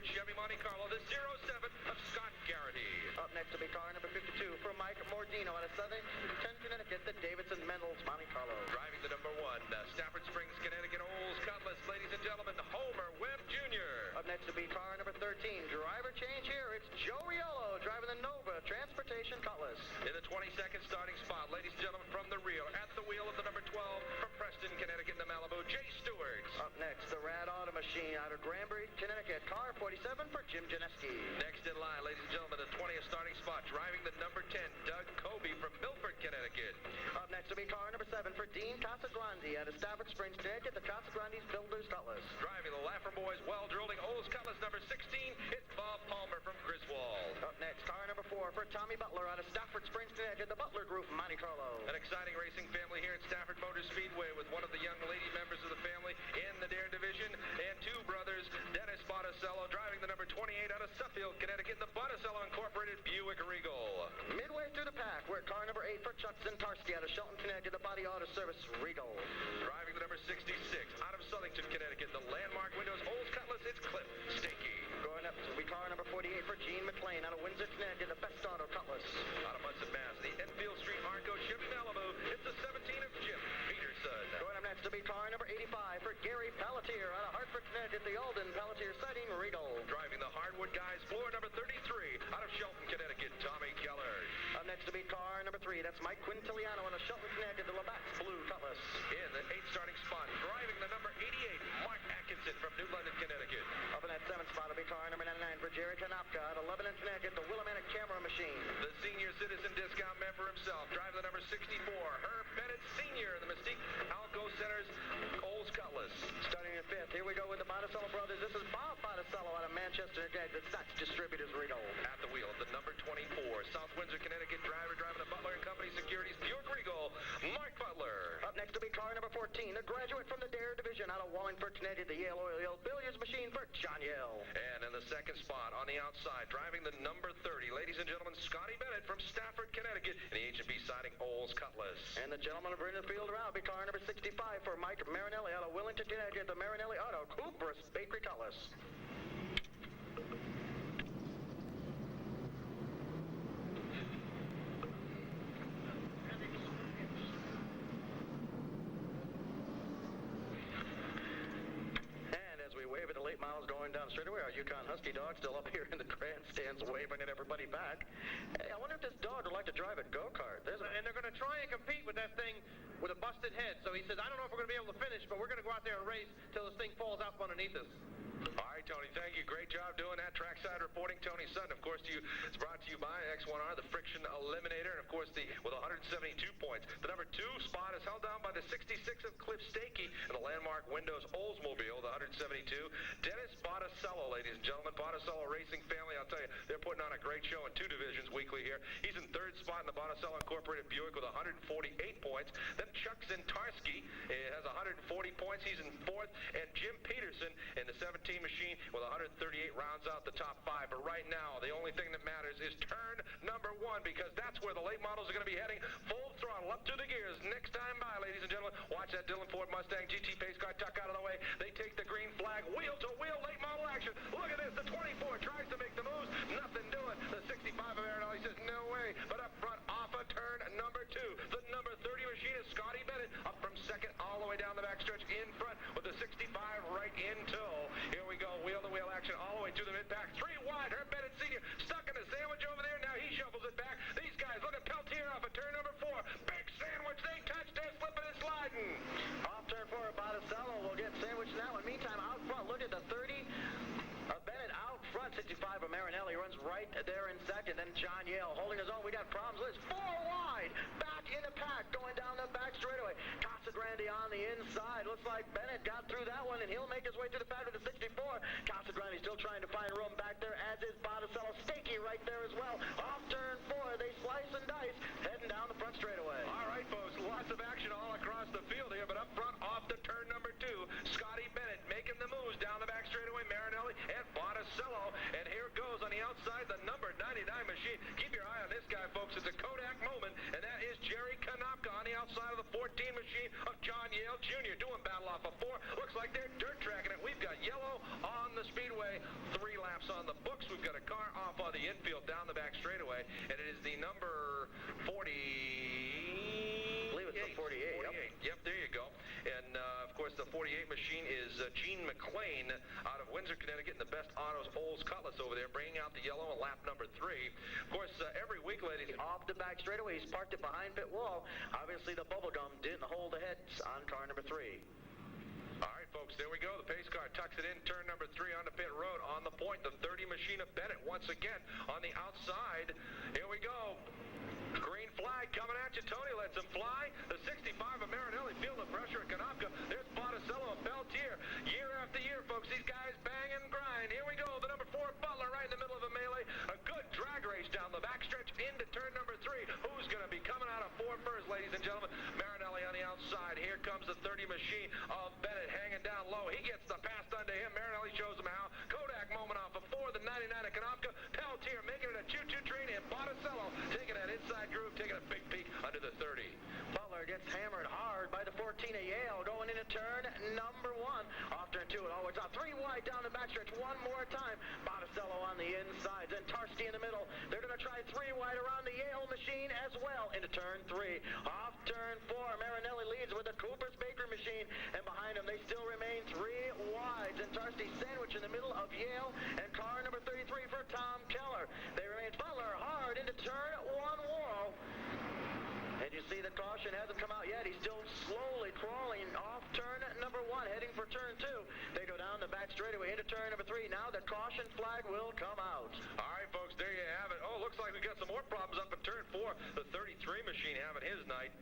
Stafford Chevy Monte Carlo, the 07 of Scott Garrity. Up next will be car number 52 for Mike Mordino out of Southern Connecticut, the Davidson Mendels Monte Carlo. Driving the number 1, Stafford Springs, Connecticut, Olds Cutlass, ladies and gentlemen, Homer Webb Jr. Up next will be car number 13. Driver change here. It's Joe Riolo driving the Nova Transportation Cutlass. In the 22nd starting spot, ladies and gentlemen, from the rear, at the wheel of the number 12 from Preston, Connecticut, to Malibu, Jay Stewart. Up next, the Rad Auto Machine out of Granbury, Connecticut, car 47 for Jim Janeski. Next in line, ladies and gentlemen, the 20th starting spot, driving the number 10, Doug Kobe from Milford, Connecticut. Up next will be car number 7 for Dean Casagrande out of Stafford Springs, Connecticut, the Casagrande's Builders Cutlass. Driving the Laffer Boys well-drilling Olds Cutlass number 16, it's Bob Palmer from Griswold. Up next, car number 4 for Tommy Butler out of Stafford Springs, Connecticut, the Butler Group Monte Carlo. An exciting racing family here at Stafford Motor Speedway with one of the young lady members of the family in the Dare Division and two brothers, Dennis Botticello driving the number 28 out of Suffield, Connecticut, the Botticello Incorporated Buick Regal. Midway through the pack, we're at car number 8 for Chuck Zintarski out of Shelton, Connecticut, the Body Auto Service Regal. Driving the number 66 out of Southington, Connecticut, the Landmark Windows Olds Cutlass, it's Cliff Stakey. Going up to be car number 48 for Gene McLean out of Windsor, Connecticut, the Best Auto Cutlass. Out of Munson, Mass, the Enfield Street Arco Chevy Malibu, it's the 17 of Jim Peterson. Going up next to be car number 85 for Gary Pelletier out of Hartford, Connecticut, the Alden Pelletier Sighting Regal. Driving the Hardwood Guys floor number 33 out of Shelton, Connecticut, Tommy Keller. Up next to be car number 3, that's Mike Quintiliano out of Shelton, Connecticut, the Labatt's Blue Cutlass. In the 8th starting spot, driving the number 88, Mark Atkinson from New London, Connecticut. Up in that 7th spot will be car number 99 for Jerry Kanopka out of Lebanon, Connecticut, the Willamette Camera Machine. The senior citizen discount member himself, driving the number 64, Herb Bennett Sr., the Mystique Alco Center's Olds Cutlass. Starting in 5th, here we go with the Botticello brothers. This is Bob Botticello out of Manchester, Connecticut, the Sachs Distributors Regal. At the wheel of the number 24, South Windsor, Connecticut driver driving the Butler & Company Securities Buick Regal, Mark Butler. Up next will be car number 14, a graduate from the Dare Division out of Wallingford, Connecticut, the Yale Oil Billiards Machine for John Yale. And in the 2nd spot on the outside, driving the number 30, ladies and gentlemen, Scotty Bennett from Stafford, Connecticut, in the H&B Siding Olds Cutlass. And the gentleman of the field around will be car number 65 for Mike Marinelli out of Willington, Connecticut, the Marinelli Auto Cooper's Bakery Cutlass. Wave at the late miles going down straightaway. Our Yukon Husky dog still up here in the grandstands waving at everybody back. Hey, I wonder if this dog would like to drive a go-kart. And they're going to try and compete with that thing with a busted head. So he says, I don't know if we're going to be able to finish, but we're going to go out there and race till this thing falls out from underneath us. All right, Tony, thank you. Great job doing that. Trackside reporting, Tony Sutton. Of course, it's brought to you by X1R, the friction eliminator, and of course, with 172 points. The number 2 spot is held down by the 66 of Cliff Stakey and the Landmark Windows Oldsmobile, the 172. Dennis Botticello, ladies and gentlemen, Botticello Racing Family. I'll tell you, they're putting on a great show in 2 divisions weekly here. He's in 3rd spot in the Botticello Incorporated Buick with 148 points. Then Chuck Zintarski has 140 points. He's in 4th, and Jim Peterson in the 17 machine with 138 rounds out the top 5. But right now, the only thing that matters is turn number 1, because that's where the late models are going to be heading full throttle up to the gears. Next time by, ladies and gentlemen, watch that Dillon Ford Mustang GT pace car tuck out of the way. They take the green flag, wheel to wheel late model action. Look at this, the 24 tries to make the moves, nothing doing. The 65 of Arenal, he says no way, but up front off of turn number 2. The number 30 machine is Scotty Bennett up from 2nd all the way down the backstretch in front with the 65 right in tow. Here we go, wheel-to-wheel action all the way to the mid-pack. 3 wide, Herb Bennett Sr. stuck in the sandwich over there. Now he shuffles it back. These guys, look at Peltier off of turn number 4. Big sandwich, they touched, they're slipping and sliding. Off turn 4, Botticello will get sandwiched now. In the meantime, out front, look at the 30. Bennett out front, 65 of Marinelli runs right there in 2nd. Then John Yale holding his own. We got problems. It's 4 wide. Back in the pack, going down the back straightaway. Casagrande on the inside. Looks like Bennett got through that one, and he'll make his way to the pack with the 64. Casagrande still trying to find room back there, as is Botticello. Stakey right there as well. Off turn 4, they slice and dice, heading down the front straightaway. All right, folks, lots of action all across the field here, but up front, off to turn number 2, Scotty Bennett making the moves down the back straightaway. Marinelli and Botticello, and here goes on the outside the number 99 machine. Keep your eye on this guy, folks. It's a Kodak moment, and that is Jerry Kanopka on the outside of the 14 machine of John Yale Jr. doing battle off of 4. Looks like they're dirt tracking it. We've got yellow on the Speedway, 3 laps on the books. We've got a car off on the infield down the back straightaway, and it is the number 40. I believe it's the 48. 48. Yep, there you go. And, of course, the 48 machine is Gene McLean out of Windsor, Connecticut, and the Best Autos Olds Cutlass over there, bringing out the yellow on lap number 3. Of course, every week, ladies. Off the back straightaway, he's parked it behind pit wall. Obviously, the bubble gum didn't hold the heads on car number 3. All right, folks, there we go. The pace car tucks it in, turn number 3 onto pit road. On the point, the 30 machine of Bennett once again on the outside. Here we go. Green flag coming at you. Tony lets him fly. The 65 of Marinelli feeling the pressure at Konopka. There's Botticello and Peltier. Year after year, folks, these guys bang and grind. Here we go. The number 4 Butler right in the middle of the melee. A good drag race down the backstretch into turn number 3. Who's going to be coming out of 4 first, ladies and gentlemen? Marinelli on the outside. Here comes the 30 machine of Bennett hanging down low. He gets the pass done to him. Marinelli shows him how. Kodak moment off of 4. The 99 at Konopka. Peltier making it a choo-choo train. And Botticello taking that inside groove, taking a big peek under the 30. Butler gets hammered hard by the 14 of Yale, going into turn number 1. Off turn 2, it always out. 3 wide down the backstretch one more time. Botticello on the inside, then Tarski in the middle. They're going to try 3 wide around the Yale machine as well into turn 3. Off turn 4, Marinelli leads with the Cooper's Baker machine, and behind him they still remain 3 wides. And Tarski sandwich in the middle of Yale and car number 33 for Tom Keller. They remain Butler hard into turn 1 wall. And you see the caution hasn't come out yet. He's still slowly crawling off turn number 1, heading for turn 2. They go down the back straightaway into turn number 3. Now the caution flag will come out. All right, folks, there you have it. Oh, looks like we got some more problems up in turn 4. The 33 machine having his night.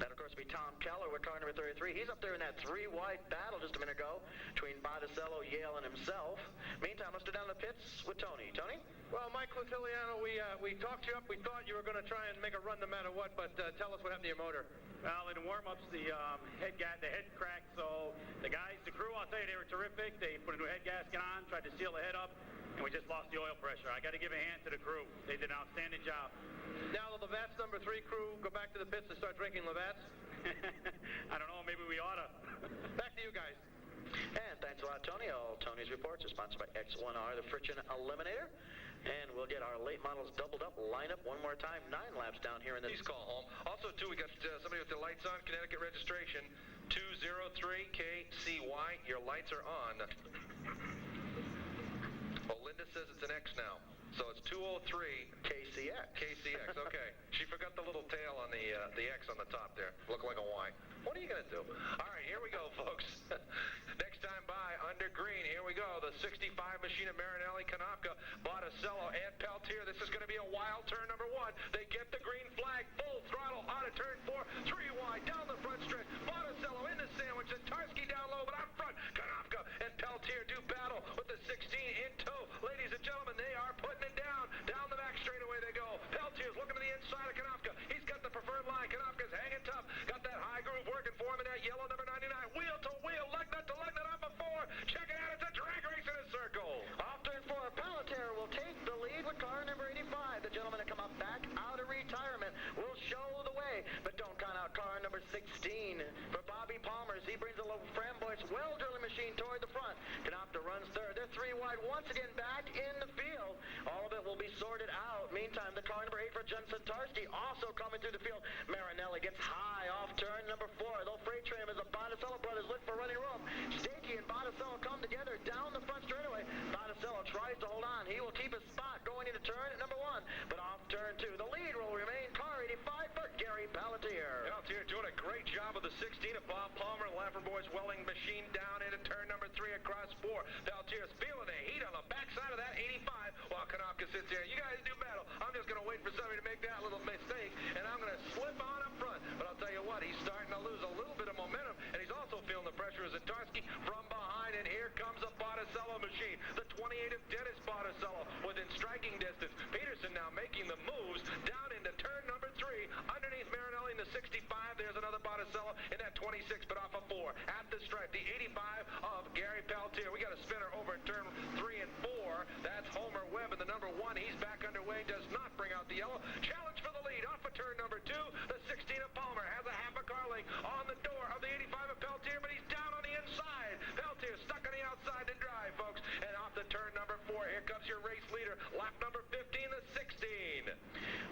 That, of course, be Tom Keller with car number 33. He's up there in that 3-wide battle just a minute ago between Botticello, Yale, and himself. Meantime, let's go down the pits with Tony. Tony? Well, Mike Latiliano, we talked you up. We thought you were going to try and make a run no matter what, but tell us what happened to your motor. Well, in the warm-ups, the head cracked, so the crew, I'll tell you, they were terrific. They put a new head gasket on, tried to seal the head up, and we just lost the oil pressure. I got to give a hand to the crew. They did an outstanding job. Now the Lavats number 3 crew go back to the pits and start drinking Lavats? I don't know, maybe we ought to. Back to you guys. And thanks a lot, Tony. All Tony's reports are sponsored by X1R, the Friction Eliminator. And we'll get our late models doubled up, line up one more time, 9 laps down here in the... Please call home. Also, too, we got somebody with their lights on, Connecticut registration, 203KCY. Your lights are on. Oh, Linda says it's an X now. So it's 203 KCX, okay. She forgot the little tail on the X on the top there. Look like a Y. What are you going to do? All right, here we go, folks. Next time by, under green, here we go. The 65 machine of Marinelli, Konopka, Botticello, and Peltier. This is going to be a wild turn number 1. They get the green flag, full throttle out of turn 4, 3 wide, down the front stretch. Botticello in the sandwich, and Tarski down low, but out front, Konopka and Peltier do battle with the 16 in tow. Ladies and gentlemen, they are putting it down. Down the back straightaway they go. Peltier's looking to the inside of Konopka. He's got the preferred line. Konopka's hanging tough. Got that high groove working for him in that yellow number 99. Wheel to wheel, lug nut to lug nut off of 4. Check it out. It's a drag race in a circle. Off turn 4, Peltier will take the lead with car number 85. The gentleman to come up back out of retirement will show the way. But don't count out car number 16 for Bobby Palmer as he brings the little Framboise well drilling machine toward the front. Konopka runs third. They're 3 wide once again back in the field. All of it will be sorted out. Meantime, the car number 8 for Jensen Tarski also coming through the field. Marinelli gets high off turn number 4. They'll freight train as the Botticello brothers look for running room. Stakey and Botticello come together down the front straightaway. Botticello tries to hold on. He will keep his spot going into turn number 1. But off turn 2, the lead will remain car 85 for Gary Pelletier. Peltier doing a great job of the 16 of Bob Palmer and Boys Welling machine down into turn number 3 across 4. Peltier's feeling the heat on the backside of that 85 while Konopka sits there. You guys do battle. I'm just going to wait for somebody to make that little mistake, and I'm going to slip on up front. But I'll tell you what, he's starting to lose a little bit of momentum, and he's also feeling the pressure of Zatarski from behind, and here comes a Botticello machine. The 28 of Dennis Botticello within striking distance. Peterson now making the moves down into turn number 3. Underneath Marinelli in the 65, there's another Botticello in that 26, but off of 4. At the stripe, the 85 of Gary Peltier. We got a spinner over in turn 3 and 4. That's Homer Webb in the number 1. He's back underway, does not bring out the yellow. Challenge for the lead off of turn number 2. The 16 of Palmer has a half a car length on the door of the 85 of Peltier, but he's down on the inside. Peltier stuck on the outside. Here comes your race leader, lap number 15, the 16.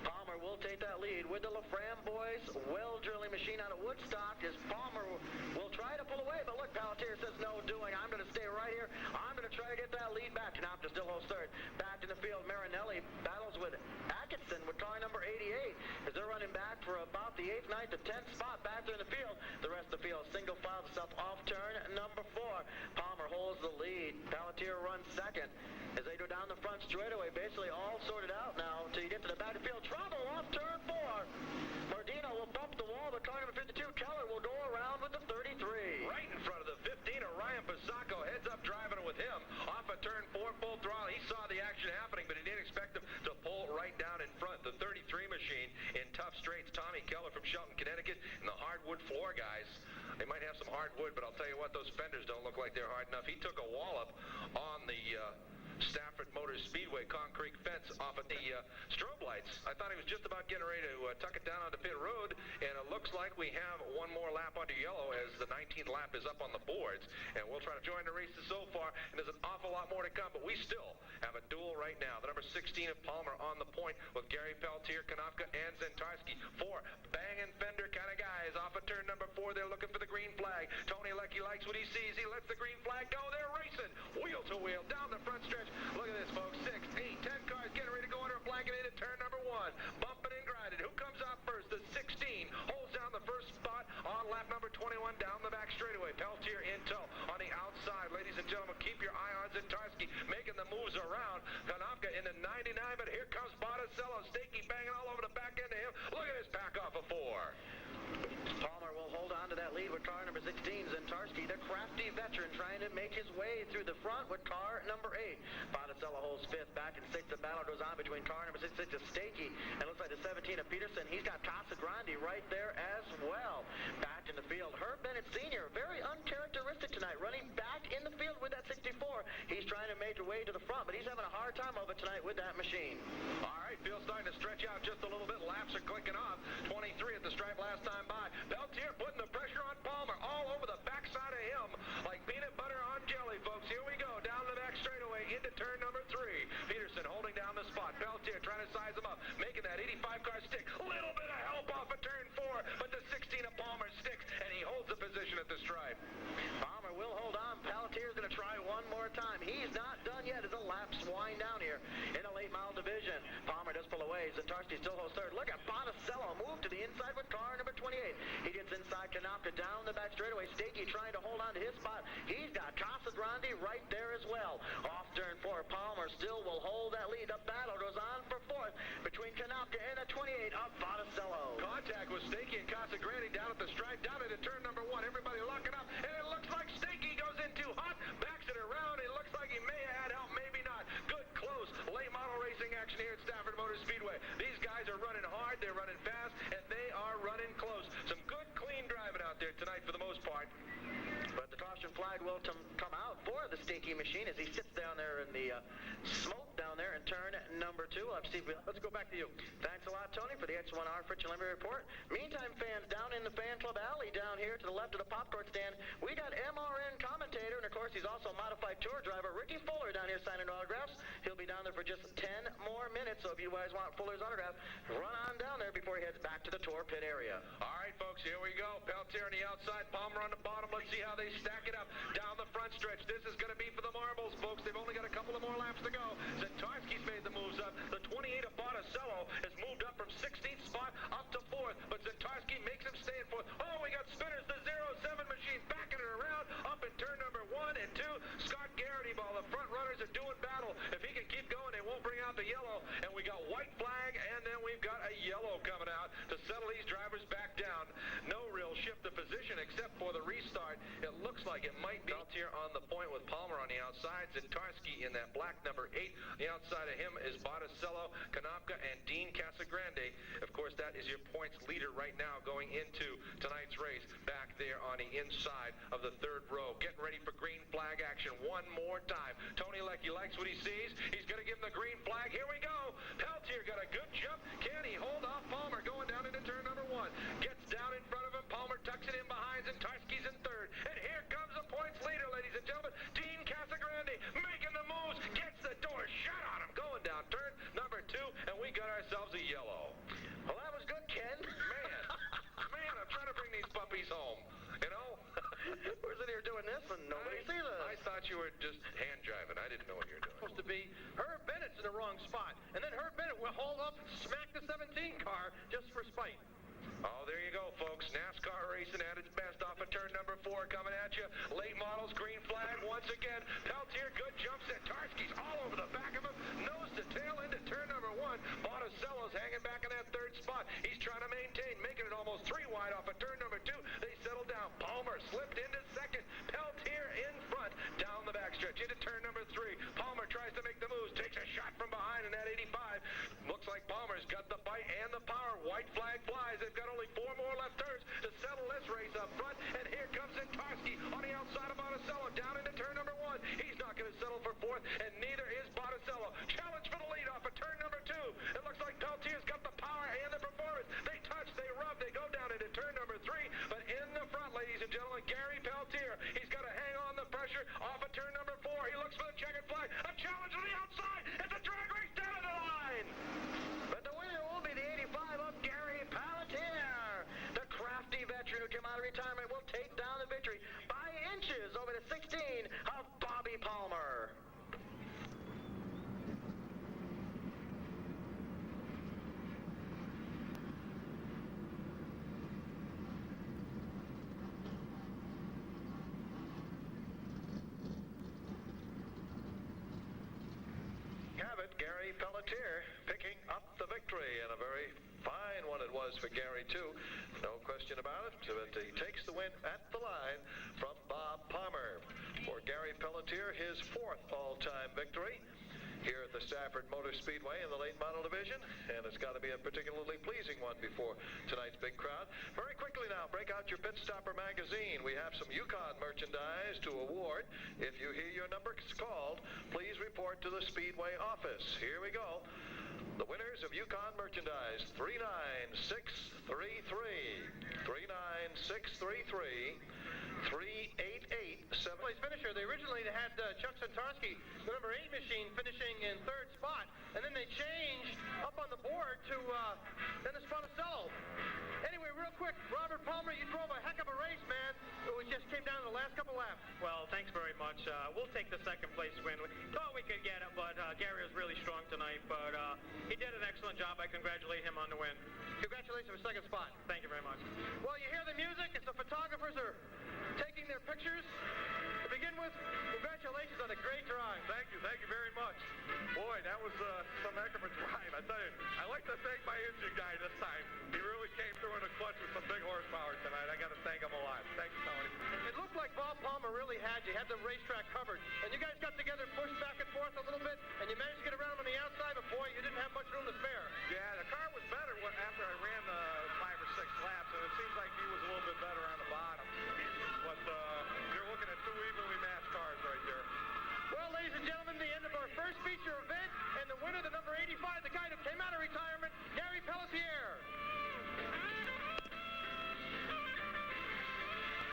Palmer will take that lead with the LaFram boys. Well drilling machine out of Woodstock as Palmer will try to pull away, but look, Pelletier says no doing. I'm going to stay right here. I'm going to try to get that lead back. Canopta still holds third. Back in the field, Marinelli battles with Atkinson with car number 88 as they're running back for about the 8th, 9th, to 10th spot back there in the field. The rest of the field single file to self off turn number 4. Palmer holds the lead. Pelletier runs second as they go down the front straightaway, basically all sorted out now until you get to the back of the field. Trouble off turn 4. Mardino will bump the wall, but car number 52, Keller, will go around with the 33. Right in front of the 15, Orion Pasacco heads up driving with him. Off of turn 4, full throttle. He saw the action happening, but he didn't expect him to pull right down in front. The 33 machine in tough straights. Tommy Keller from Shelton, Connecticut, and the hardwood floor guys. They might have some hardwood, but I'll tell you what, those fenders don't look like they're hard enough. He took a wallop on the Stafford Motors Speedway concrete fence off of the strobe lights. I thought he was just about getting ready to tuck it down onto pit road, and it looks like we have one more lap under yellow as the 19th lap is up on the boards, and we'll try to join the races so far, and there's an awful lot more to come, but we still have a duel right now. The number 16 of Palmer on the point with Gary Pelletier, Kanofka, and Zentarski. 4 banging fender kind of guys off of turn number 4. They're looking for the green flag. Tony Leckie likes what he sees. He lets the green flag go. They're racing wheel to wheel down the front stretch. Look at this, folks. 6, 8, 10 cars getting ready to go under a flag and into turn number 1. Bumping and grinding. Who comes out first? The 16 holds down the first spot on lap number 21 down the back straightaway. Pelletier in tow on the outside. Ladies and gentlemen, keep your eye on Zentarski making the moves around. Kanofka in the 99, but here comes Botticello. Stakey banging all over the back end of him. Look at his pack off of 4. Palmer will hold on to that lead with car number 16, Zentarski, the crafty veteran, trying to make his way through the front with car number 8. Botticello holds 5th. Back in 6th, the battle goes on between car number 66 of Stakey and looks like the 17 of Peterson. He's got Casagrande right there as well. Back in the field, Herb Bennett Sr., very uncharacteristic tonight, running back in the field with that 64. He's trying to make his way to the front, but he's having a hard time of it tonight with that machine. All right, field's starting to stretch out just a little bit. Laps are clicking off. 23 at the stripe last time by. Pelletier putting the pressure on Palmer all over the backside of him like peanut butter on jelly, folks. Here we go, down the back straightaway into turn number 3. Peterson holding down the spot. Pelletier trying to size him up, making that 85 car stick. Little bit of help off of turn 4, but the 16 of Palmer sticks, and he holds the position at the stripe. Palmer will hold on. Pelletier's going to try one more time. He's not done yet as the laps wind down here in a late mile division. Palmer does pull away. Zentarski still holds third. Look at Botticello move to the inside with car number 28. He gets inside Kanopka down the back straightaway. Stakey trying to hold on to his spot. He's got Casagrande right there as well. Off turn 4, Palmer still will hold that lead. The battle goes on for 4th between Kanopka and the 28 of Botticello. Contact with Stakey and Casagrande down at the stripe, down into turn number 1. Everybody locking up, and it looks like Stakey goes in too hot, backs it around. It looks like he may have had help, maybe not. Good, close, late model racing action here at Stafford Motor Speedway. These guys are running hard, they're running fast, and they are running close. Some good, clean driving out there tonight for the most part. But the caution flag will come out for the Stakey machine as he sits down there in the smoke down there in turn number 2. Let's go back to you. Thanks a lot, Tony, for the X1R Friction Limit report. Meantime, fans, down in the fan club alley down here to the left of the popcorn stand, we got MRN commentator, and of course he's also modified tour driver, Ricky Fuller, down here signing autographs. He'll be down there for just 10 more minutes, so if you guys want Fuller's autograph, run on down there before he heads back to the tour pit area. All right, folks, here we go. Pelletier on the outside, Palmer on the bottom. Let's see how they stack it up down the front stretch. This is going to be for the marbles, folks. They've only got a couple of more laps to go. Zentarski's made the moves up. The 28 of Botticello has moved up from 16th spot up to 4th, but Zentarski makes him stay in 4th. Oh, we got spinners. The 07 machine backing it around up in turn number 1 and 2. Scott Garrity, while the front runners are doing battle. If he can keep going, they won't bring out the yellow. And we got white flag, and then we've got a yellow coming out to settle these drivers back down. No real shift of position except for the restart. It looks like it might be out here on the point with Palmer on the outside. Zentarski in that black number 8. The outside of him is Botticello, Kanopka, and Dean Casagrande. Of course, that is your points leader right now going into tonight's race. Back there on the inside of the 3rd row. Getting ready for green flag action one more time. Tony Leckie likes what he sees. He's going to give him the green flag. Here we go. Pelletier got a good jump. Can he hold off Palmer going down into turn number 1? Gets down in front of him. Palmer tucks it in behind. Zentarski's in 3rd. And here comes the points leader, ladies and gentlemen. Dean Casagrande making the moves. Gets the door shut. Bobby's home. You know? We're sitting here doing this and nobody sees us. I thought you were just hand driving. I didn't know what you were doing. Supposed to be Herb Bennett's in the wrong spot. And then Herb Bennett will hold up, smack the 17 car just for spite. Oh, there you go, folks. NASCAR racing at its best off of turn number 4 coming at you. Late models, green flag once again. Peltier, good jump set. Tarski's all over the back of him. Nose to tail into turn number 1. Botticello's hanging back in that 3rd spot. He's trying to maintain, making it almost 3 wide off of turn number 2. They settle down. Palmer slipped into 2nd. Peltier in front down the backstretch into turn number 3. Palmer tries to make the moves. Takes a shot from behind in that 85. Looks like Palmer's got the bite and the power. White flag flies. They've got only 4 more left turns to settle this race up front. And here comes Tarski on the outside of Botticello down into turn number 1. He's not going to settle for 4th, and neither is Botticello. Challenge for the lead off of turn number 2. It looks like Peltier's got the power and the performance. They touch, they rub, they go down into turn number 3. But in the front, ladies and gentlemen, Gary Peltier. He's got to hang on the pressure off of turn number 4. He looks for the checkered flag. A challenge on the outside. It's a drag race down to the line. But the winner will be the 85 of Gary Peltier. The crafty veteran who came out of retirement will take down the victory by inches over the 16 of Bobby Palmer. Cabot, Gary Peltier picking up the victory, and a very fine one it was for Gary too, no question about it. But he takes the win at the line from Bob Palmer. For Gary Peltier, his 4th all-time victory here at the Stafford Motor Speedway in the late model division, and it's got to be a particularly pleasing one before tonight's big crowd. Very quickly now, break out your Pit Stopper magazine. We have some Yukon merchandise to award. If you hear your number called, please report to the Speedway office. Here we go. The winners of Yukon merchandise, 39633, 39633, 3887. Place finisher. They originally had Chuck Santarski, the number 8 machine, finishing in 3rd spot, and then they changed up on the board to Dennis Botticello. Anyway, real quick, Robert Palmer, you drove a heck of a race, man. It just came down to the last couple laps. Well, thanks very much. We'll take the 2nd place win. We thought we could get it, but Gary was really strong tonight. But he did an excellent job. I congratulate him on the win. Congratulations for 2nd spot. Thank you very much. Well, you hear the music. It's the photographers are taking their pictures. To begin with, congratulations on a great drive. Thank you very much. Boy, that was some heck of a drive. I tell you, I like to thank my engine guy this time. He really came through in the clutch with some big horsepower tonight. I got to thank him a lot. Thank you, Tony. It looked like Bob Palmer really had you, had the racetrack covered. And you guys got together, pushed back and forth a little bit, and you managed to get around him on the outside, but boy, you didn't have much room to spare. Yeah, the car was better after I ran the 5 or 6 laps, and it seems like he was a little bit better on the bottom. But you're looking at 2 evenly matched cars right there. Well, ladies and gentlemen, the end of our first feature event, and the winner, the number 85, the guy who came out of retirement, Gary Peltier.